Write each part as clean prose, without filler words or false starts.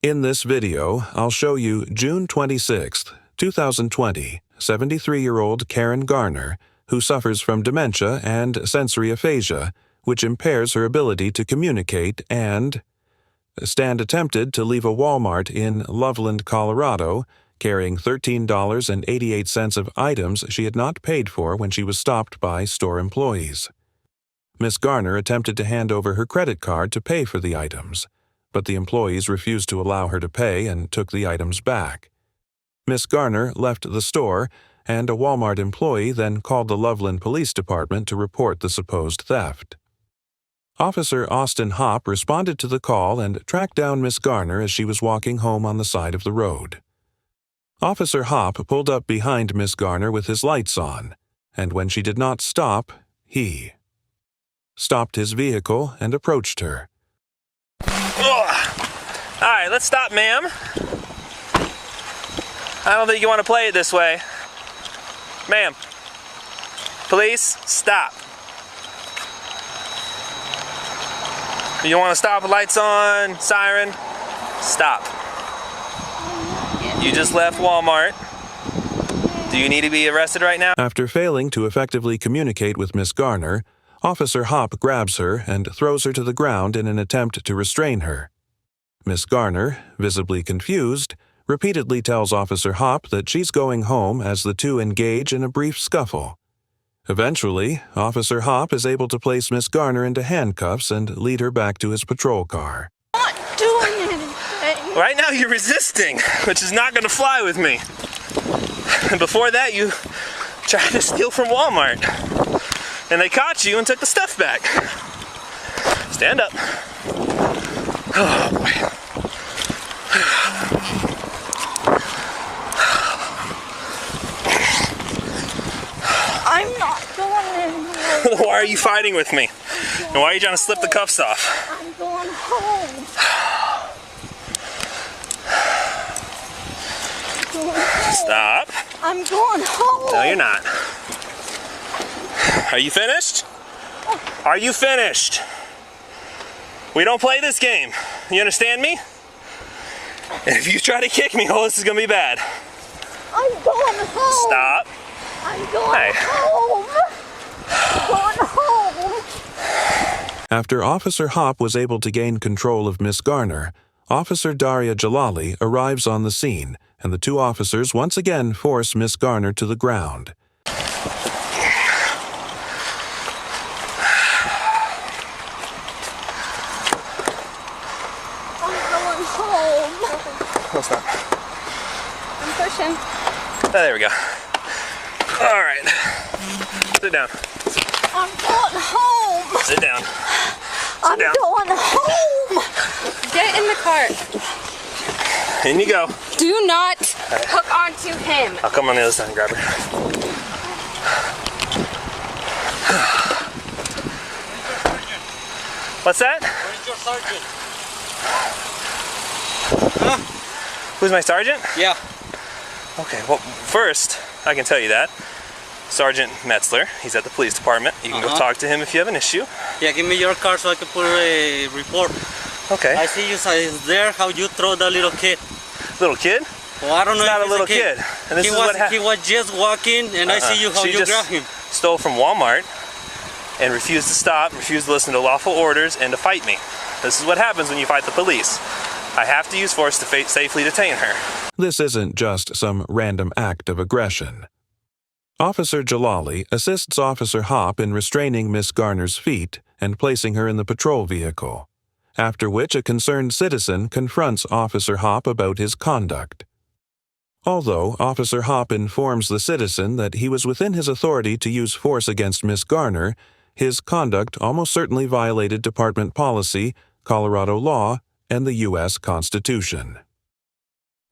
In this video, I'll show you June 26, 2020, 73-year-old Karen Garner, who suffers from dementia and sensory aphasia, which impairs her ability to communicate, and stand attempted to leave a Walmart in Loveland, Colorado, carrying $13.88 of items she had not paid for when she was stopped by store employees. Miss Garner attempted to hand over her credit card to pay for the items, but the employees refused to allow her to pay and took the items back. Miss Garner left the store, and a Walmart employee then called the Loveland Police Department to report the supposed theft. Officer Austin Hopp responded to the call and tracked down Miss Garner as she was walking home on the side of the road. Officer Hopp pulled up behind Miss Garner with his lights on, and when she did not stop, he stopped his vehicle and approached her. All right, let's stop, ma'am. I don't think you want to play it this way. Ma'am, police, stop. You want to stop with lights on, siren? Stop. You just left Walmart. Do you need to be arrested right now? After failing to effectively communicate with Miss Garner, Officer Hopp grabs her and throws her to the ground in an attempt to restrain her. Miss Garner, visibly confused, repeatedly tells Officer Hopp that she's going home as the two engage in a brief scuffle. Eventually, Officer Hopp is able to place Miss Garner into handcuffs and lead her back to his patrol car. I'm not doing anything. Right now you're resisting, which is not going to fly with me. And before that, you tried to steal from Walmart. And they caught you and took the stuff back. Stand up. Oh, boy. I'm not going anywhere. Why are you fighting with me? And why are you trying to slip the cuffs off? I'm going home. Stop. I'm going home. No, you're not. Are you finished? Are you finished? We don't play this game. You understand me? And if you try to kick me, oh, this is gonna be bad. I'm going home. Stop. I'm going home. I'm going home. After Officer Hopp was able to gain control of Miss Garner, Officer Daria Jalali arrives on the scene, and the two officers once again force Miss Garner to the ground. No, stop. I'm pushing. Oh, there we go. All right. Sit down. I'm going home. Sit down. I'm down. going home. Get in the cart. In you go. Do not hook onto him. I'll come on the other side and grab her. What's that? Where's your sergeant? Huh? Who's my sergeant? Yeah. Okay, well, first, I can tell you that. Sergeant Metzler, he's at the police department. You can go talk to him if you have an issue. Yeah, give me your car so I can put a report. Okay. I see you there, how you throw the little kid. Little kid? Well, I don't know He's if not a he's little kid. And this he is what he was just walking, and I see you how She you just grab him. stole from Walmart and refused to stop, refused to listen to lawful orders, and to fight me. This is what happens when you fight the police. I have to use force to safely detain her. This isn't just some random act of aggression. Officer Jalali assists Officer Hopp in restraining Miss Garner's feet and placing her in the patrol vehicle, after which a concerned citizen confronts Officer Hopp about his conduct. Although Officer Hopp informs the citizen that he was within his authority to use force against Miss Garner, his conduct almost certainly violated department policy, Colorado law, and the U.S. Constitution.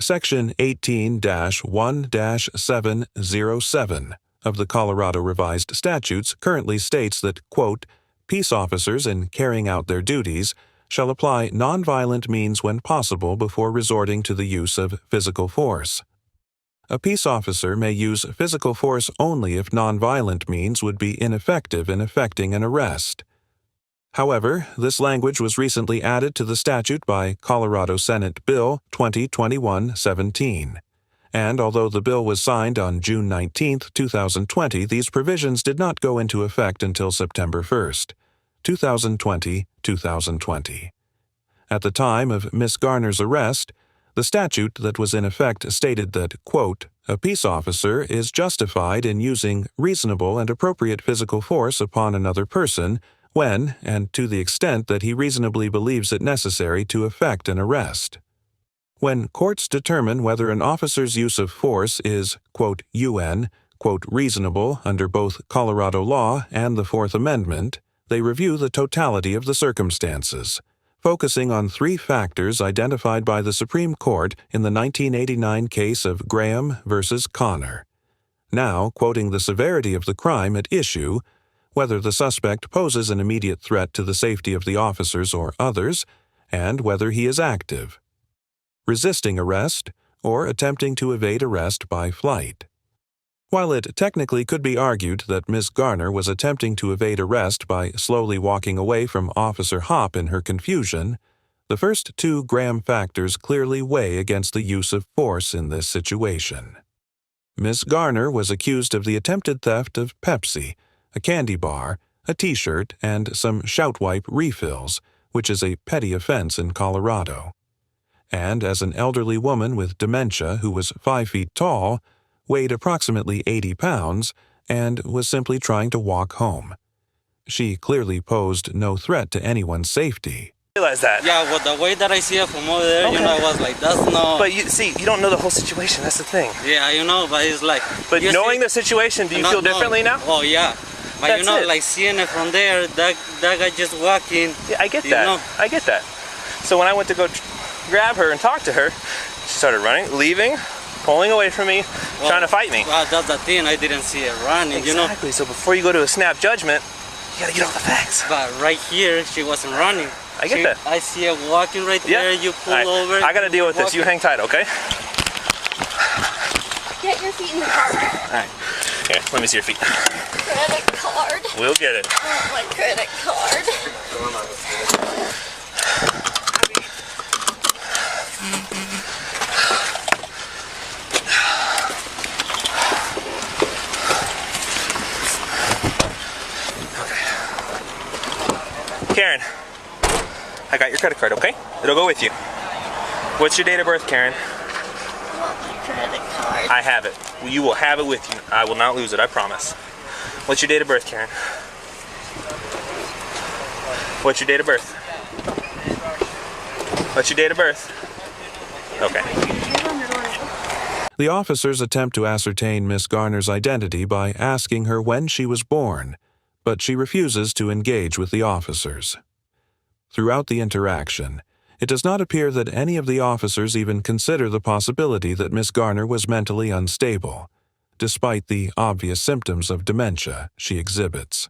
Section 18-1-707 of the Colorado Revised Statutes currently states that, quote, peace officers in carrying out their duties shall apply nonviolent means when possible before resorting to the use of physical force. A peace officer may use physical force only if nonviolent means would be ineffective in effecting an arrest. However, this language was recently added to the statute by Colorado Senate Bill 2021-17. And although the bill was signed on June 19, 2020, these provisions did not go into effect until September 1, 2020. At the time of Miss Garner's arrest, the statute that was in effect stated that, quote, a peace officer is justified in using reasonable and appropriate physical force upon another person when and to the extent that he reasonably believes it necessary to effect an arrest. When courts determine whether an officer's use of force is, quote, quote, reasonable under both Colorado law and the Fourth Amendment, they review the totality of the circumstances, focusing on three factors identified by the Supreme Court in the 1989 case of Graham v. Connor. Now, quoting the severity of the crime at issue, whether the suspect poses an immediate threat to the safety of the officers or others, and whether he is active, resisting arrest, or attempting to evade arrest by flight. While it technically could be argued that Miss Garner was attempting to evade arrest by slowly walking away from Officer Hopp in her confusion, the first two Graham factors clearly weigh against the use of force in this situation. Miss Garner was accused of the attempted theft of Pepsi, a candy bar, a T-shirt, and some shout wipe refills, which is a petty offense in Colorado. And as an elderly woman with dementia who was 5 feet tall, weighed approximately 80 pounds, and was simply trying to walk home. She clearly posed no threat to anyone's safety. Realize that. Yeah, well, the way that I see it from over there, Okay. I was like, that's no. But you don't know the whole situation. That's the thing. Yeah, but it's like. But you knowing see, the situation, do you not feel knowing- differently now? Oh, yeah. But That's it. like seeing it from there, that guy just walking. Yeah, I get you that. know. I get that. So when I went to go grab her and talk to her, she started running, leaving, pulling away from me, trying to fight me. Well, that's the thing. I didn't see it running, Exactly. So before you go to a snap judgment, you gotta get all the facts. But right here, she wasn't running. I get that. I see her walking right there. You pull All right. over. I gotta deal with this. You hang tight, okay? Get your feet in the car. All right. Here, let me see your feet. Credit card. We'll get it. Oh, my credit card. Karen, I got your credit card, okay? It'll go with you. What's your date of birth, Karen? I want my credit card. I have it. You will have it with you. I will not lose it, I promise. What's your date of birth, Karen? What's your date of birth? What's your date of birth? Okay. The officers attempt to ascertain Miss Garner's identity by asking her when she was born, but she refuses to engage with the officers. Throughout the interaction, it does not appear that any of the officers even consider the possibility that Miss Garner was mentally unstable, despite the obvious symptoms of dementia she exhibits.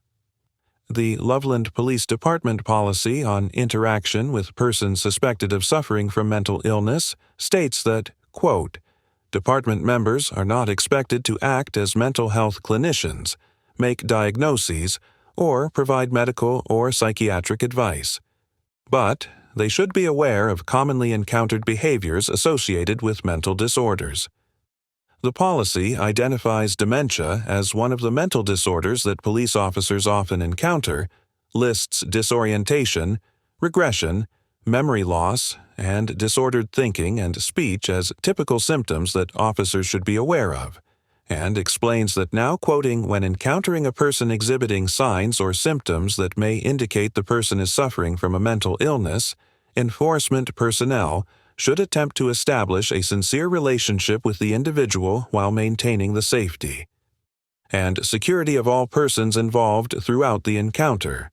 The Loveland Police Department policy on interaction with persons suspected of suffering from mental illness states that, quote, department members are not expected to act as mental health clinicians, make diagnoses, or provide medical or psychiatric advice. But they should be aware of commonly encountered behaviors associated with mental disorders. The policy identifies dementia as one of the mental disorders that police officers often encounter, lists disorientation, regression, memory loss, and disordered thinking and speech as typical symptoms that officers should be aware of, and explains that now quoting when encountering a person exhibiting signs or symptoms that may indicate the person is suffering from a mental illness, enforcement personnel should attempt to establish a sincere relationship with the individual while maintaining the safety and security of all persons involved throughout the encounter.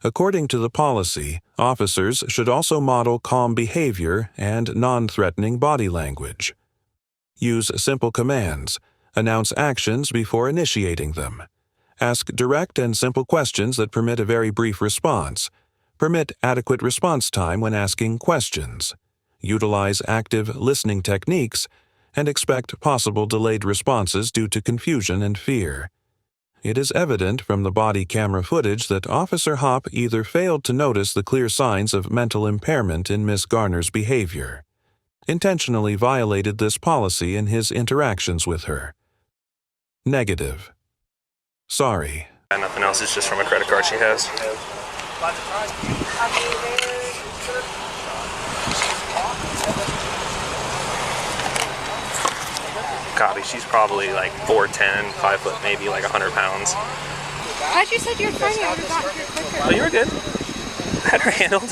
According to the policy, officers should also model calm behavior and non-threatening body language. Use simple commands, announce actions before initiating them, ask direct and simple questions that permit a very brief response, permit adequate response time when asking questions, utilize active listening techniques, and expect possible delayed responses due to confusion and fear. it is evident from the body camera footage that Officer Hopp either failed to notice the clear signs of mental impairment in Miss Garner's behavior, intentionally violated this policy in his interactions with her. Negative. Sorry. Nothing else, it's just from a credit card she has. Copy, she's probably like 4'10", 5 foot, maybe like 100 pounds. As you said you were funny, I would have gotten here quicker. Oh, you were good. Had her handled.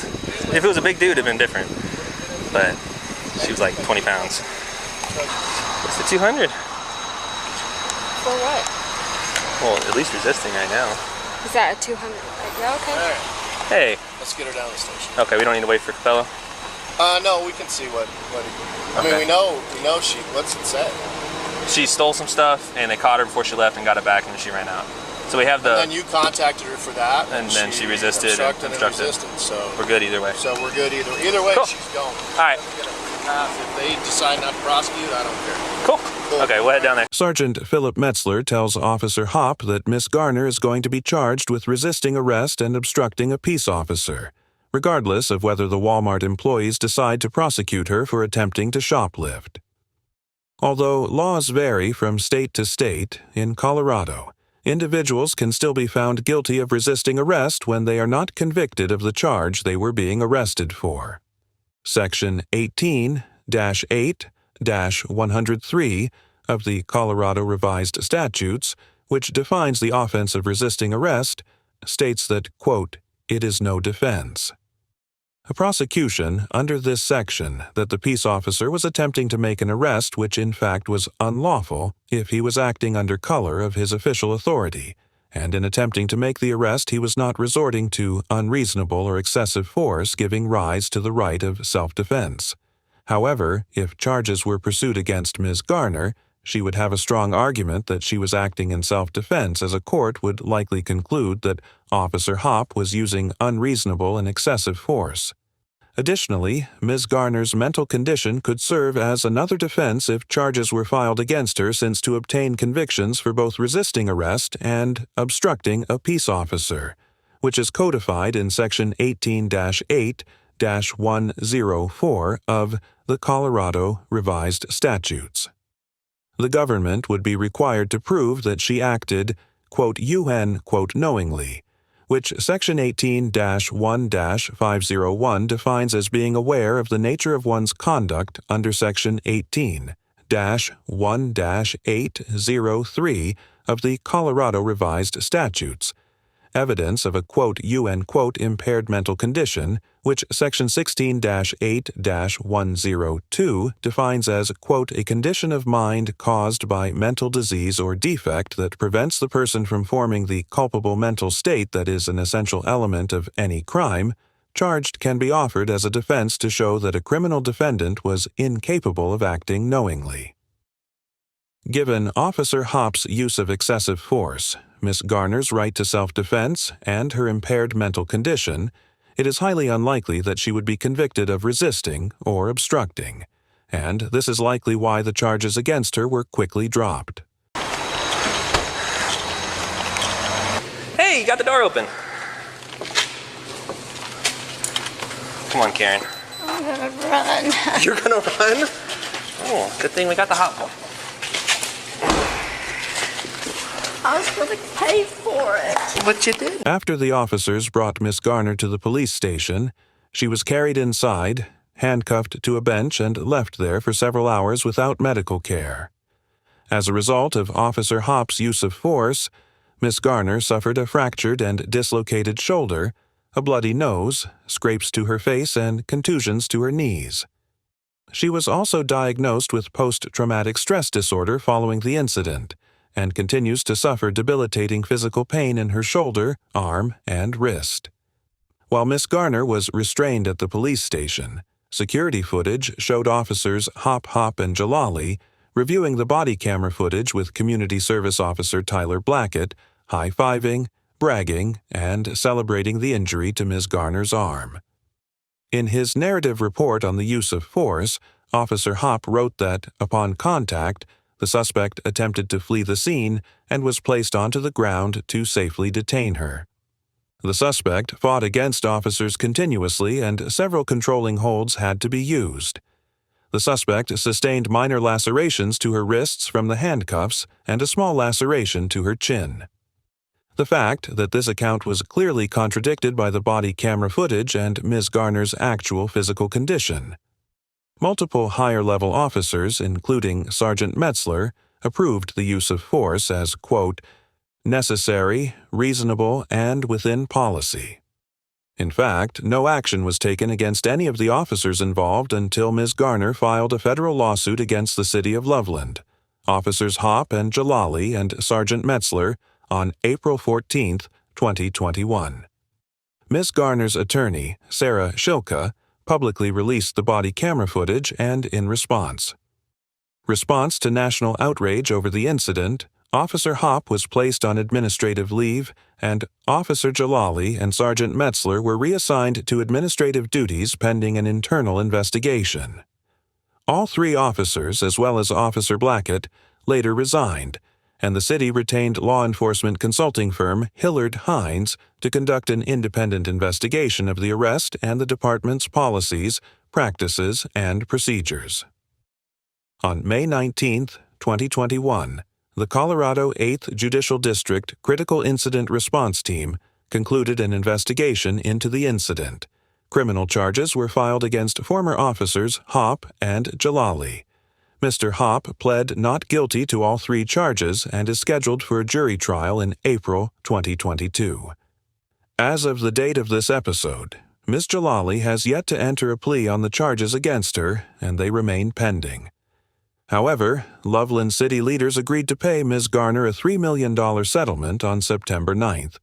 If it was a big dude, it'd been different. But she was like 20 pounds. What's the 200? For what? Well, at least resisting right now. Is that a 200? Yeah, okay. All right, Hey. let's get her down to the station. Okay, we don't need to wait for Capello. No, we can see what I mean, Okay. we know what's it say. She stole some stuff, and they caught her before she left and got it back, and then she ran out. So we have And then the. you contacted her for that, And then she resisted and obstructed obstructed. resisted, so We're good either way. we're good either way. Cool. She's going. All right. If they decide not to prosecute, I don't care. Cool. Okay, we'll head down there. Sergeant Philip Metzler tells Officer Hopp that Miss Garner is going to be charged with resisting arrest and obstructing a peace officer, regardless of whether the Walmart employees decide to prosecute her for attempting to shoplift. Although laws vary from state to state, in Colorado, individuals can still be found guilty of resisting arrest when they are not convicted of the charge they were being arrested for. Section 18-8-103 of the Colorado Revised Statutes, which defines the offense of resisting arrest, states that, quote, "it is no defense." A prosecution under this section that the peace officer was attempting to make an arrest which in fact was unlawful if he was acting under color of his official authority, and in attempting to make the arrest he was not resorting to unreasonable or excessive force giving rise to the right of self-defense. However, if charges were pursued against Ms. Garner, she would have a strong argument that she was acting in self-defense, as a court would likely conclude that Officer Hopp was using unreasonable and excessive force. Additionally, Ms. Garner's mental condition could serve as another defense if charges were filed against her, since to obtain convictions for both resisting arrest and obstructing a peace officer, which is codified in Section 18-8-104 of the Colorado Revised Statutes. The government would be required to prove that she acted, quote, UN, quote, knowingly, which Section 18-1-501 defines as being aware of the nature of one's conduct under Section 18-1-803 of the Colorado Revised Statutes, evidence of a, quote, UN, quote, impaired mental condition, which Section 16-8-102 defines as, quote, a condition of mind caused by mental disease or defect that prevents the person from forming the culpable mental state that is an essential element of any crime. Charged can be offered as a defense to show that a criminal defendant was incapable of acting knowingly. Given Officer Hopp's use of excessive force, Miss Garner's right to self-defense, and her impaired mental condition, it is highly unlikely that she would be convicted of resisting or obstructing, and this is likely why the charges against her were quickly dropped. Hey, you got the door open. Come on, Karen. I'm gonna run. You're gonna run? Oh, good thing we got the hot pole. I was gonna pay for it. But you did. After the officers brought Miss Garner to the police station, she was carried inside, handcuffed to a bench, and left there for several hours without medical care. As a result of Officer Hopp's use of force, Miss Garner suffered a fractured and dislocated shoulder, a bloody nose, scrapes to her face, and contusions to her knees. She was also diagnosed with post-traumatic stress disorder following the incident, and continues to suffer debilitating physical pain in her shoulder, arm, and wrist. While Miss Garner was restrained at the police station, security footage showed officers Hopp, and Jalali reviewing the body camera footage with Community Service Officer Tyler Blackett, high-fiving, bragging, and celebrating the injury to Miss Garner's arm. In his narrative report on the use of force, Officer Hopp wrote that, upon contact, The suspect attempted to flee the scene and was placed onto the ground to safely detain her. The suspect fought against officers continuously and several controlling holds had to be used. The suspect sustained minor lacerations to her wrists from the handcuffs and a small laceration to her chin. The fact that this account was clearly contradicted by the body camera footage and Ms. Garner's actual physical condition. Multiple higher-level officers, including Sergeant Metzler, approved the use of force as, quote, necessary, reasonable, and within policy. In fact, no action was taken against any of the officers involved until Ms. Garner filed a federal lawsuit against the city of Loveland, Officers Hopp and Jalali and Sergeant Metzler, on April 14, 2021. Ms. Garner's attorney, Sarah Shilka, publicly released the body camera footage and in response to national outrage over the incident, Officer Hopp was placed on administrative leave, and Officer Jalali and Sergeant Metzler were reassigned to administrative duties pending an internal investigation. All three officers, as well as Officer Blackett, later resigned, and the city retained law enforcement consulting firm Hillard Hines to conduct an independent investigation of the arrest and the department's policies, practices, and procedures. On May 19, 2021, the Colorado 8th Judicial District Critical Incident Response Team concluded an investigation into the incident. Criminal charges were filed against former officers Hopp and Jalali. Mr. Hopp pled not guilty to all three charges and is scheduled for a jury trial in April 2022. As of the date of this episode, Ms. Jalali has yet to enter a plea on the charges against her, and they remain pending. However, Loveland city leaders agreed to pay Ms. Garner a $3 million settlement on September 9th.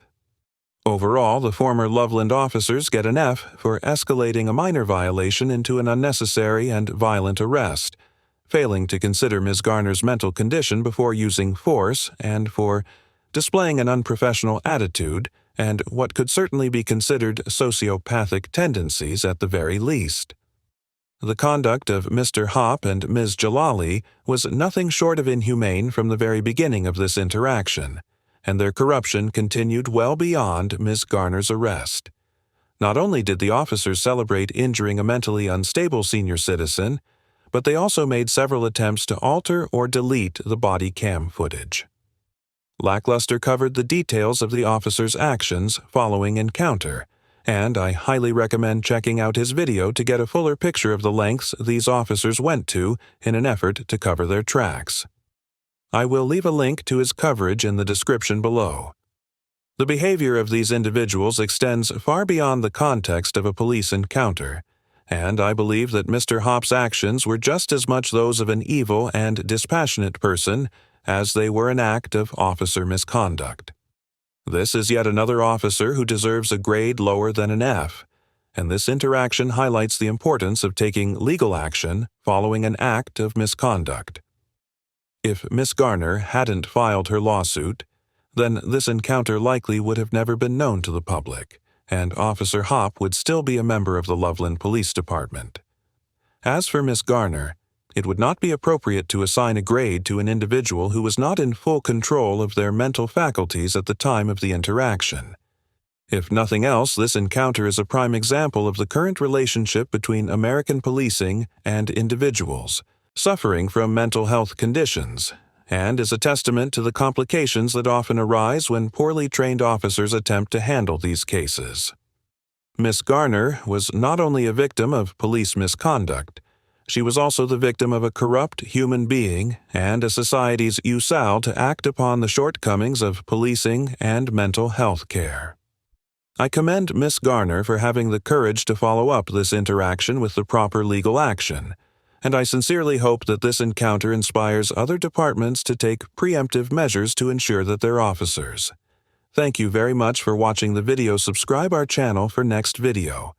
Overall, the former Loveland officers get an F for escalating a minor violation into an unnecessary and violent arrest, failing to consider Ms. Garner's mental condition before using force, and for displaying an unprofessional attitude and what could certainly be considered sociopathic tendencies at the very least. The conduct of Mr. Hopp and Ms. Jalali was nothing short of inhumane from the very beginning of this interaction, and their corruption continued well beyond Ms. Garner's arrest. Not only did the officers celebrate injuring a mentally unstable senior citizen, but they also made several attempts to alter or delete the body cam footage. Lackluster covered the details of the officer's actions following encounter, and I highly recommend checking out his video to get a fuller picture of the lengths these officers went to in an effort to cover their tracks. I will leave a link to his coverage in the description below. The behavior of these individuals extends far beyond the context of a police encounter, and I believe that Mr. Hopp's actions were just as much those of an evil and dispassionate person as they were an act of officer misconduct. This is yet another officer who deserves a grade lower than an F, and this interaction highlights the importance of taking legal action following an act of misconduct. If Ms. Garner hadn't filed her lawsuit, then this encounter likely would have never been known to the public, and Officer Hopp would still be a member of the Loveland Police Department. As for Ms. Garner, it would not be appropriate to assign a grade to an individual who was not in full control of their mental faculties at the time of the interaction. If nothing else, this encounter is a prime example of the current relationship between American policing and individuals suffering from mental health conditions, and is a testament to the complications that often arise when poorly trained officers attempt to handle these cases. Ms. Garner was not only a victim of police misconduct, she was also the victim of a corrupt human being and a society's usal to act upon the shortcomings of policing and mental health care. I commend Ms. Garner for having the courage to follow up this interaction with the proper legal action, and I sincerely hope that this encounter inspires other departments to take preemptive measures to ensure that their officers. Thank you very much for watching the video. Subscribe our channel for next video.